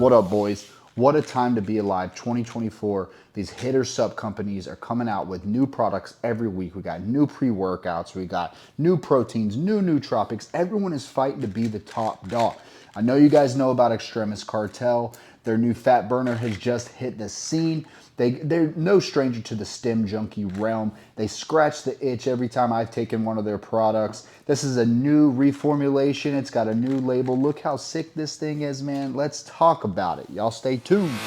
What up, boys? What a time to be alive. 2024. These hitter sub companies are coming out with new products every week. We got new pre-workouts, we got new proteins, new nootropics. Everyone is fighting to be the top dog. I know you guys know about Xtremis Cartel. Their new fat burner has just hit the scene. They're no stranger to the stem junkie realm. They scratch the itch every time I've taken one of their products. This is a new reformulation. It's got a new label. Look how sick this thing is, man. Let's talk about it. Y'all stay tuned.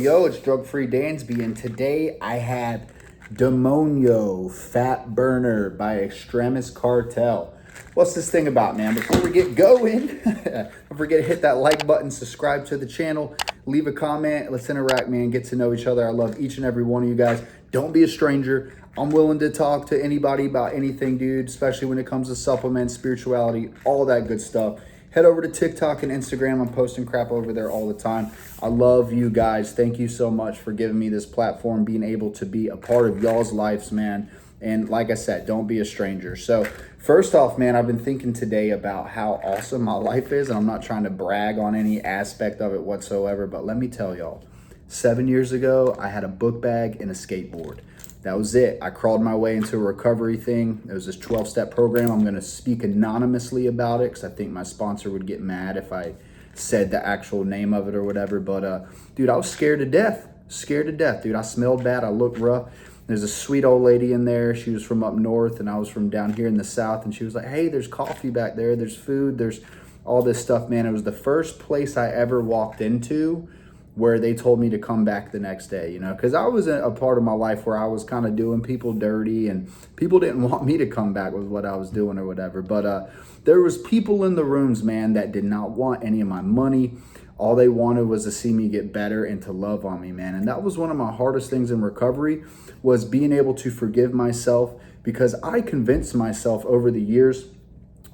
Yo, it's Drug-Free Dansby, and today I have Demonio Fat Burner by Xtremis Cartel. What's this thing about, man? Before we get going, don't forget to hit that like button, subscribe to the channel, leave a comment. Let's interact, man, get to know each other. I love each and every one of you guys. Don't be a stranger. I'm willing to talk to anybody about anything, dude, especially when it comes to supplements, spirituality, all that good stuff. Head over to TikTok and Instagram. I'm posting crap over there all the time. I love you guys. Thank you so much for giving me this platform, being able to be a part of y'all's lives, man. And like I said, don't be a stranger. So first off, man, I've been thinking today about how awesome my life is. And I'm not trying to brag on any aspect of it whatsoever. But let me tell y'all, 7 years ago, I had a book bag and a skateboard. That was it. I crawled my way into a recovery thing. It was this 12-step program. I'm going to speak anonymously about it because I think my sponsor would get mad if I said the actual name of it or whatever. But, dude, I was scared to death. Scared to death, dude. I smelled bad. I looked rough. There's a sweet old lady in there. She was from up north, and I was from down here in the south. And she was like, hey, there's coffee back there. There's food. There's all this stuff, man. It was the first place I ever walked into where they told me to come back the next day, you know, because I was a part of my life where I was kind of doing people dirty and people didn't want me to come back with what I was doing or whatever. But there was people in the rooms, man, that did not want any of my money. All they wanted was to see me get better and to love on me, man. And that was one of my hardest things in recovery, was being able to forgive myself, because I convinced myself over the years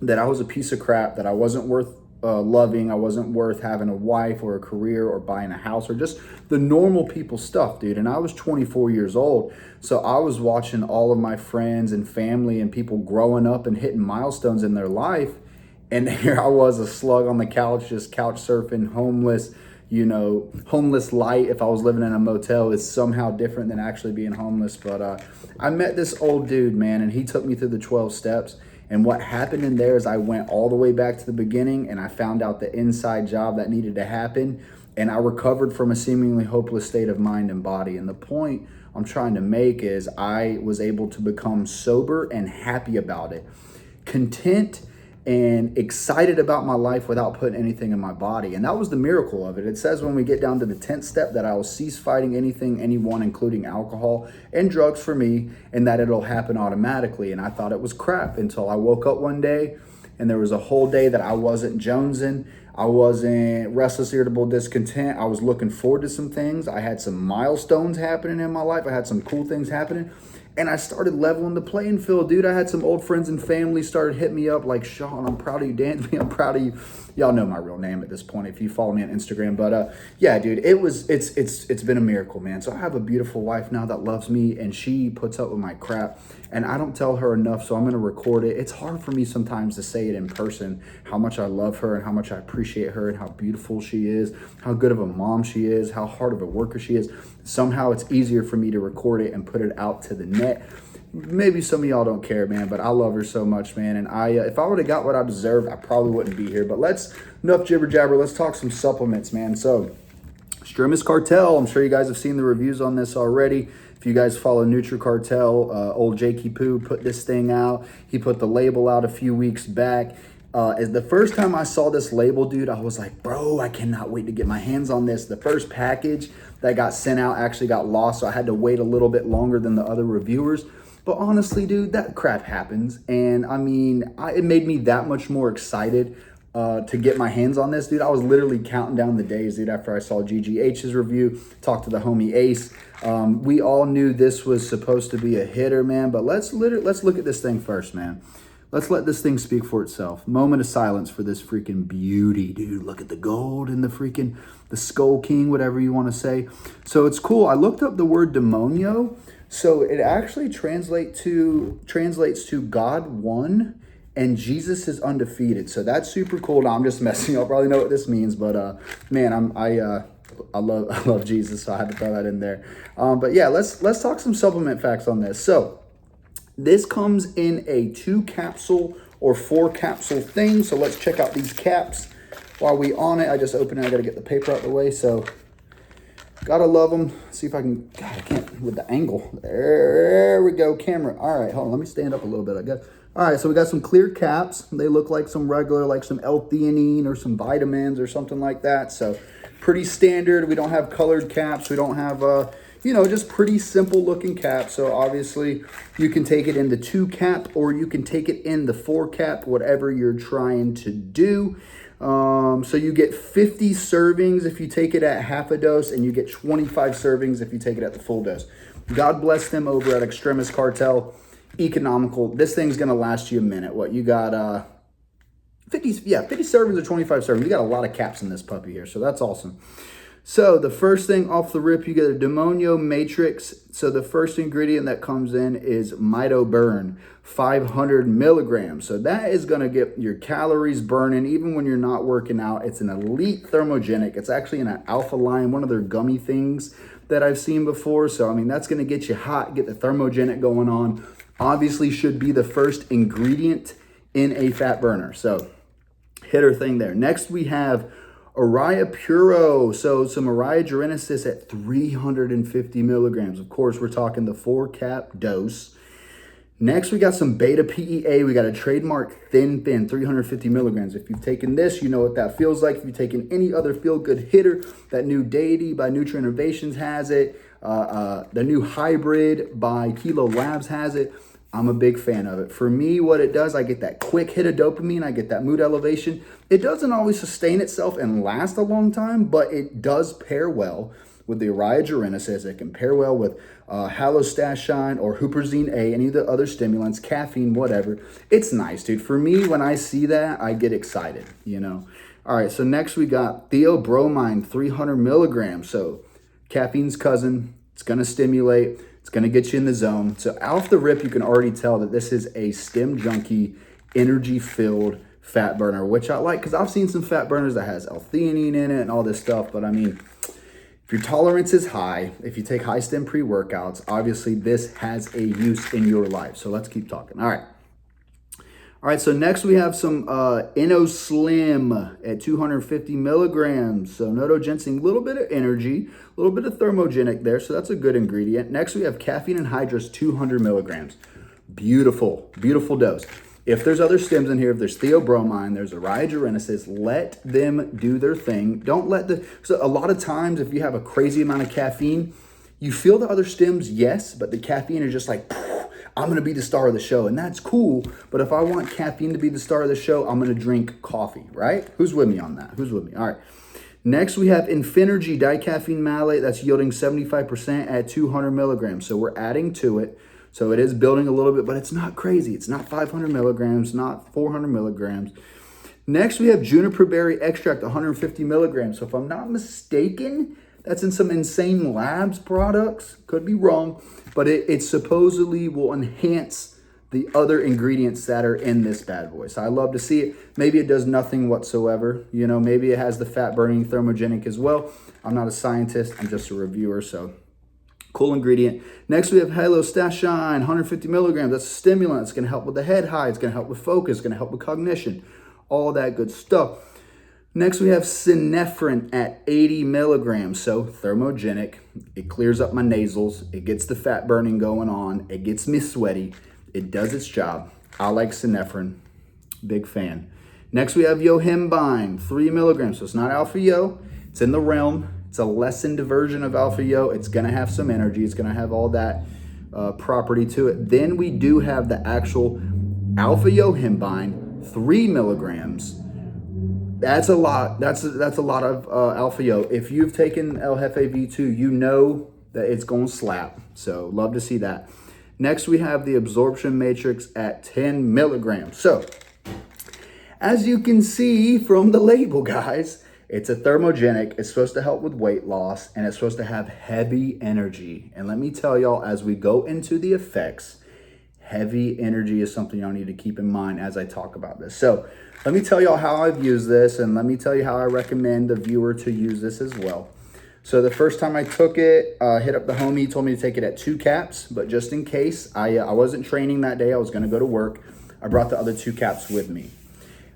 that I was a piece of crap, that I wasn't worth loving, I wasn't worth having a wife or a career or buying a house or just the normal people stuff, dude. And I was 24 years old, so I was watching all of my friends and family and people growing up and hitting milestones in their life, and here I was, a slug on the couch, just couch surfing, homeless. You know, homeless light, if I was living in a motel, is somehow different than actually being homeless. But I met this old dude, man, and he took me through the 12 steps. And what happened in there is I went all the way back to the beginning, and I found out the inside job that needed to happen. And I recovered from a seemingly hopeless state of mind and body. And the point I'm trying to make is I was able to become sober and happy about it, content and excited about my life without putting anything in my body. And that was the miracle of it. It says when we get down to the 10th step that I will cease fighting anything, anyone, including alcohol and drugs for me, and that it'll happen automatically. And I thought it was crap until I woke up one day and there was a whole day that I wasn't jonesing. I wasn't restless, irritable, discontent. I was looking forward to some things. I had some milestones happening in my life. I had some cool things happening. And I started leveling the playing field, dude. I had some old friends and family started hitting me up like, Sean, I'm proud of you, Dansby. I'm proud of you. Y'all know my real name at this point if you follow me on Instagram. But yeah, dude, it's been a miracle, man. So I have a beautiful wife now that loves me, and she puts up with my crap. And I don't tell her enough, so I'm gonna record it. It's hard for me sometimes to say it in person, how much I love her and how much I appreciate her and how beautiful she is, how good of a mom she is, how hard of a worker she is. Somehow it's easier for me to record it and put it out to the net. Maybe some of y'all don't care, man, but I love her so much, man. And if I would have got what I deserved, I probably wouldn't be here. But enough jibber jabber, let's talk some supplements, man. So Xtremis Cartel, I'm sure you guys have seen the reviews on this already. If you guys follow Nootropic Cartel, old Jefe V2 put this thing out. He put the label out a few weeks back. As the first time I saw this label, dude, I was like, bro, I cannot wait to get my hands on this. The first package that got sent out actually got lost, so I had to wait a little bit longer than the other reviewers. But honestly, dude, that crap happens. And I mean, it made me that much more excited to get my hands on this, dude. I was literally counting down the days, dude, after I saw GGH's review, talked to the homie Ace. We all knew this was supposed to be a hitter, man. But let's look at this thing first, man. let's let this thing speak for itself. Moment of silence for this freaking beauty, dude. Look at the gold and the Skull King, whatever you want to say. So it's cool. I looked up the word Demonio. So it actually translates to God won and Jesus is undefeated. So that's super cool. Now I'm just messing. Y'all probably know what this means, but man, I love Jesus, so I had to throw that in there. But yeah, let's talk some supplement facts on this. So this comes in a 2 capsule or 4 capsule thing. So let's check out these caps. While we on it, I just opened it. I got to get the paper out of the way. So gotta love them. See if I can, God, I can't with the angle. There we go, camera. All right, hold on. Let me stand up a little bit, I guess. All right, so we got some clear caps. They look like some regular, like some L-theanine or some vitamins or something like that. So pretty standard. We don't have colored caps. We don't have, just pretty simple looking caps. So obviously you can take it in the 2 cap or you can take it in the 4 cap, whatever you're trying to do. So you get 50 servings if you take it at half a dose, and you get 25 servings if you take it at the full dose. God bless them over at Xtremis Cartel. Economical. This thing's going to last you a minute. What you got, 50 servings or 25 servings. You got a lot of caps in this puppy here, so that's awesome. So the first thing off the rip, you get a Demonio Matrix. So the first ingredient that comes in is Mito Burn, 500 milligrams. So that is going to get your calories burning even when you're not working out. It's an elite thermogenic. It's actually in an alpha line, one of their gummy things that I've seen before. So, I mean, that's going to get you hot, get the thermogenic going on. Obviously should be the first ingredient in a fat burner. So hitter thing there. Next we have Araya Puro. So some Araya Genesis at 350 milligrams. Of course, we're talking the 4 cap dose. Next, we got some Beta PEA. We got a trademark Thin 350 milligrams. If you've taken this, you know what that feels like. If you've taken any other feel-good hitter, that new Deity by Nutrient Innovations has it. The new Hybrid by Kilo Labs has it. I'm a big fan of it. For me, what it does, I get that quick hit of dopamine. I get that mood elevation. It doesn't always sustain itself and last a long time, but it does pair well with the Araya Genesis. It can pair well with halostashine or huperzine A, any of the other stimulants, caffeine, whatever. It's nice, dude. For me, when I see that, I get excited, All right, so next we got theobromine, 300 milligrams. So caffeine's cousin. It's going to stimulate. It's going to get you in the zone. So off the rip, you can already tell that this is a stim junkie, energy-filled fat burner, which I like because I've seen some fat burners that has L-theanine in it and all this stuff. But I mean, if your tolerance is high, if you take high stim pre-workouts, obviously this has a use in your life. So let's keep talking. All right, so next we have some InnoSlim at 250 milligrams. So notogencing, a little bit of energy, a little bit of thermogenic there. So that's a good ingredient. Next we have caffeine anhydrous, 200 milligrams. Beautiful, beautiful dose. If there's other stims in here, if there's theobromine, there's Araya Genesis, let them do their thing. Don't let so a lot of times if you have a crazy amount of caffeine, you feel the other stims, yes, but the caffeine is just like, I'm going to be the star of the show, and that's cool. But if I want caffeine to be the star of the show, I'm going to drink coffee, right? Who's with me on that? Who's with me? All right. Next, we have Infinergy dicaffeine malate. That's yielding 75% at 200 milligrams. So we're adding to it. So it is building a little bit, but it's not crazy. It's not 500 milligrams, not 400 milligrams. Next, we have juniper berry extract, 150 milligrams. So if I'm not mistaken, that's in some Insane Labs products. Could be wrong, but it supposedly will enhance the other ingredients that are in this bad boy. So I love to see it. Maybe it does nothing whatsoever. Maybe it has the fat burning thermogenic as well. I'm not a scientist. I'm just a reviewer. So cool ingredient. Next, we have halostashine, 150 milligrams. That's a stimulant. It's going to help with the head high. It's going to help with focus. It's going to help with cognition. All that good stuff. Next, we have synephrine at 80 milligrams. So thermogenic. It clears up my nasals. It gets the fat burning going on. It gets me sweaty. It does its job. I like synephrine. Big fan. Next, we have yohimbine, 3 milligrams. So it's not alpha yo. It's in the realm. It's a lessened version of alpha yo. It's going to have some energy. It's going to have all that property to it. Then we do have the actual alpha yohimbine, 3 milligrams. That's a lot. That's a lot of alpha yo. If you've taken Jefe V2, you know that it's going to slap. So love to see that. Next, we have the absorption matrix at 10 milligrams. So, as you can see from the label, guys, it's a thermogenic. It's supposed to help with weight loss, and it's supposed to have heavy energy. And let me tell y'all, as we go into the effects, heavy energy is something y'all need to keep in mind as I talk about this. So let me tell y'all how I've used this, and let me tell you how I recommend the viewer to use this as well. So the first time I took it, hit up the homie, he told me to take it at 2 caps, but just in case, I wasn't training that day, I was gonna go to work, I brought the other 2 caps with me.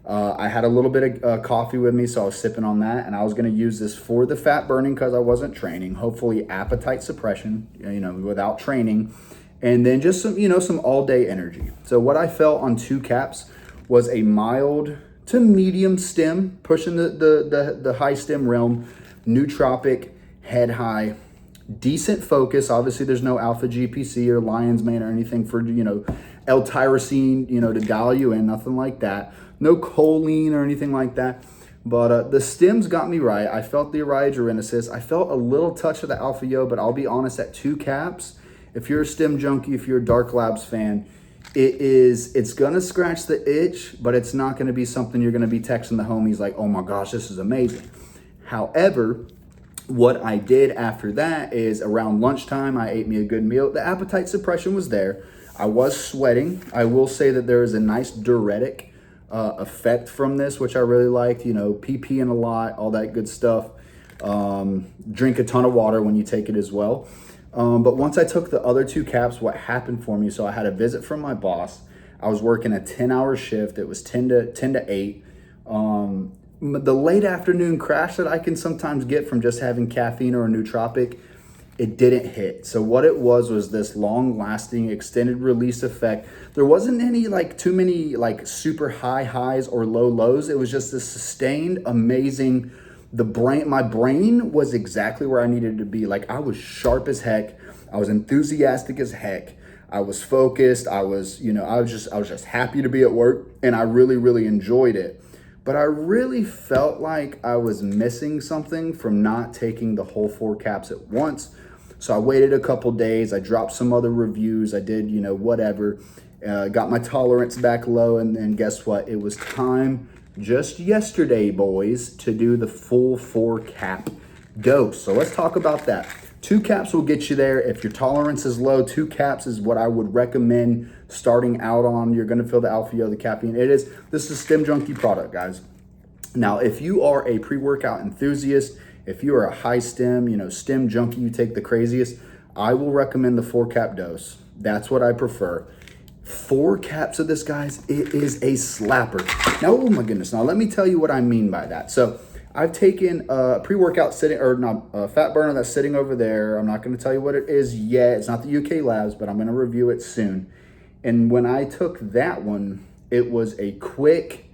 I had a little bit of coffee with me, so I was sipping on that, and I was going to use this for the fat burning because I wasn't training, hopefully appetite suppression, without training, and then just some all-day energy. So what I felt on 2 caps was a mild to medium stem, pushing the high stem realm, nootropic, head high, decent focus. Obviously, there's no alpha GPC or lion's mane or anything for, L-tyrosine, to dial you in, nothing like that. No choline or anything like that. But the stems got me right. I felt the Jefe. I felt a little touch of the Alpha Yo, but I'll be honest, at 2 caps, if you're a stem junkie, if you're a Dark Labs fan, it's gonna scratch the itch, but it's not gonna be something you're gonna be texting the homies like, oh my gosh, this is amazing. However, what I did after that is around lunchtime, I ate me a good meal. The appetite suppression was there. I was sweating. I will say that there is a nice diuretic effect from this, which I really liked, PP-ing a lot, all that good stuff. Drink a ton of water when you take it as well. But once I took the other 2 caps, what happened for me, so I had a visit from my boss. I was working a 10-hour shift. It was 10 to 8. The late afternoon crash that I can sometimes get from just having caffeine or a nootropic, it didn't hit. So what it was this long-lasting extended release effect. There wasn't any too many super high highs or low lows. It was just this sustained, amazing. My brain was exactly where I needed to be. I was sharp as heck. I was enthusiastic as heck. I was focused. I was just happy to be at work, and I really, really enjoyed it. But I really felt like I was missing something from not taking the whole 4 caps at once. So I waited a couple days. I dropped some other reviews. I did, whatever. Got my tolerance back low. And then guess what? It was time just yesterday, boys, to do the full 4 cap dose. So let's talk about that. 2 caps will get you there. If your tolerance is low, 2 caps is what I would recommend starting out on. You're going to feel the Alpha Yo, the caffeine. This is a Stem Junkie product, guys. Now, if you are a pre-workout enthusiast, if you are a high stem, stem junkie, you take the craziest, I will recommend the 4 cap dose. That's what I prefer. 4 caps of this, guys, it is a slapper. Now, oh my goodness. Now, let me tell you what I mean by that. So I've taken a pre-workout fat burner that's sitting over there. I'm not going to tell you what it is yet. It's not the UK Labs, but I'm going to review it soon. And when I took that one, it was a quick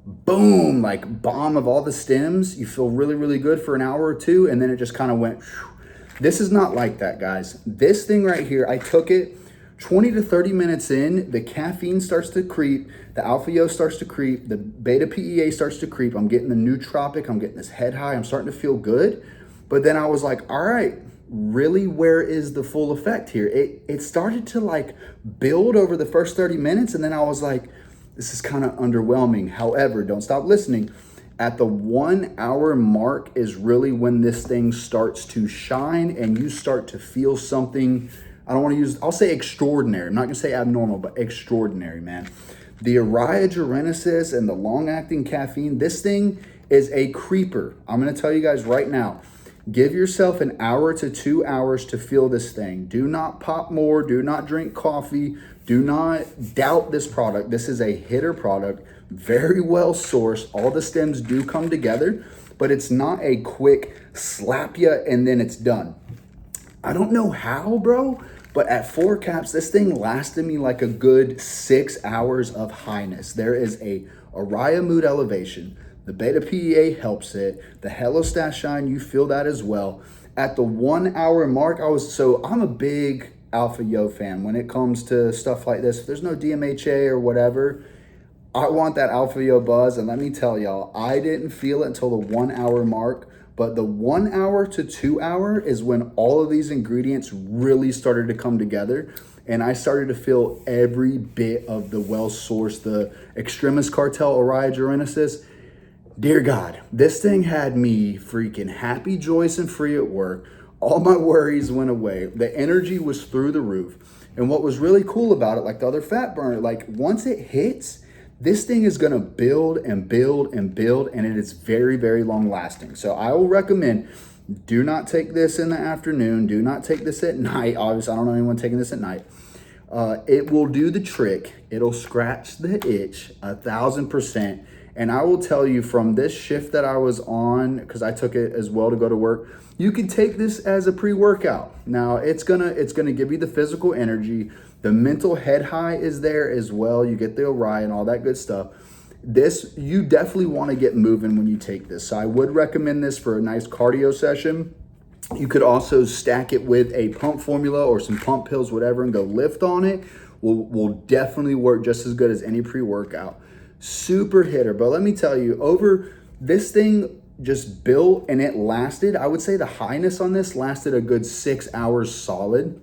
boom, bomb of all the stems. You feel really, really good for an hour or 2, and then it just kind of went. This is not like that, guys. This thing right here, I took it 20 to 30 minutes in, the caffeine starts to creep, the Alpha Yo starts to creep, the beta PEA starts to creep. I'm getting the nootropic, I'm getting this head high, I'm starting to feel good. But then I was like, all right, really, where is the full effect here? It started to build over the first 30 minutes, and then I was like, this is kind of underwhelming. However, don't stop listening. At the 1 hour mark is really when this thing starts to shine and you start to feel something. I'll say extraordinary. I'm not gonna say abnormal, but extraordinary, man. The Jefe and the long-acting caffeine, this thing is a creeper. I'm gonna tell you guys right now, give yourself an hour to 2 hours to feel this thing. Do not pop more, do not drink coffee, do not doubt this product. This is a hitter product, very well sourced. All the stems do come together, but it's not a quick slap ya and then it's done. I don't know how, bro, but at 4 caps, this thing lasted me like a good 6 hours of highness. There is a Araya mood elevation. The beta PEA helps it. The Hello Stash Shine, you feel that as well. At the 1 hour mark, I'm a big Alpha Yo fan when it comes to stuff like this. If there's no DMHA or whatever, I want that Alpha Yo buzz. And let me tell y'all, I didn't feel it until the 1 hour mark. But the 1 hour to 2 hour is when all of these ingredients really started to come together. And I started to feel every bit of the well-sourced, the Xtremis Cartel Origenesis. Dear God, this thing had me freaking happy, joyous, and free at work. All my worries went away. The energy was through the roof. And what was really cool about it, like the other fat burner, like once it hits, this thing is gonna build and build and build, and it is very, very long lasting. So I will recommend, do not take this in the afternoon. Do not take this at night. Obviously, I don't know anyone taking this at night. It will do the trick. It'll scratch the itch 1,000%. And I will tell you, from this shift that I was on, because I took it as well to go to work, you can take this as a pre-workout. Now it's gonna give you the physical energy. The mental head high is there as well. You get the Orion and all that good stuff. This, you definitely want to get moving when you take this. So I would recommend this for a nice cardio session. You could also stack it with a pump formula or some pump pills, whatever, and go lift on it. Will definitely work just as good as any pre-workout. Super hitter. But let me tell you, over this thing just built and it lasted, I would say the highness on this lasted a good 6 hours solid.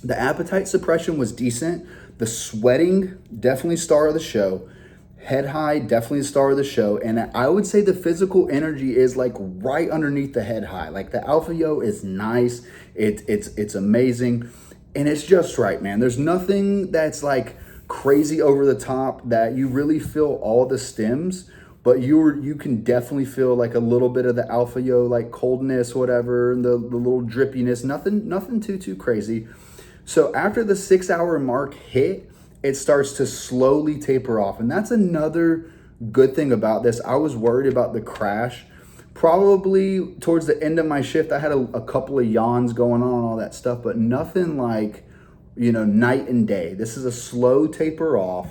The appetite suppression was decent. The sweating, definitely star of the show. Head high, definitely star of the show. And I would say the physical energy is like right underneath the head high. Like the Alpha Yo is nice. It's amazing. And it's just right, man. There's nothing that's like crazy over the top that you really feel all the stems, but you can definitely feel like a little bit of the Alpha Yo, like coldness, whatever, and the little drippiness. Nothing too crazy. So after the 6 hour mark hit, it starts to slowly taper off. And that's another good thing about this. I was worried about the crash. Probably towards the end of my shift, I had a couple of yawns going on and all that stuff, but nothing like, you know, night and day. This is a slow taper off.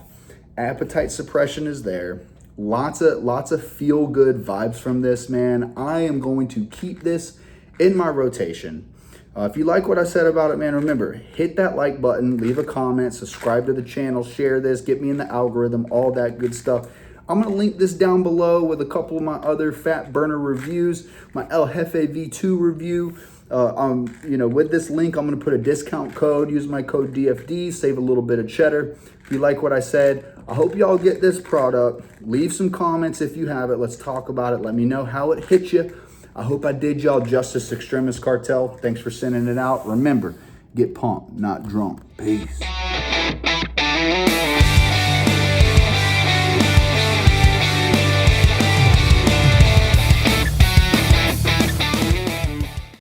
Appetite suppression is there. Lots of feel good vibes from this, man. I am going to keep this in my rotation. If you like what I said about it, man, remember, hit that like button, leave a comment, subscribe to the channel, share this, get me in the algorithm, all that good stuff. I'm going to link this down below with a couple of my other fat burner reviews, my Jefe V2 review. You know, with this link, I'm going to put a discount code. Use my code DFD, save a little bit of cheddar. If you like what I said, I hope y'all get this product. Leave some comments if you have it. Let's talk about it. Let me know how it hit you. I hope I did y'all justice, Xtremis Cartel. Thanks for sending it out. Remember, get pumped, not drunk. Peace.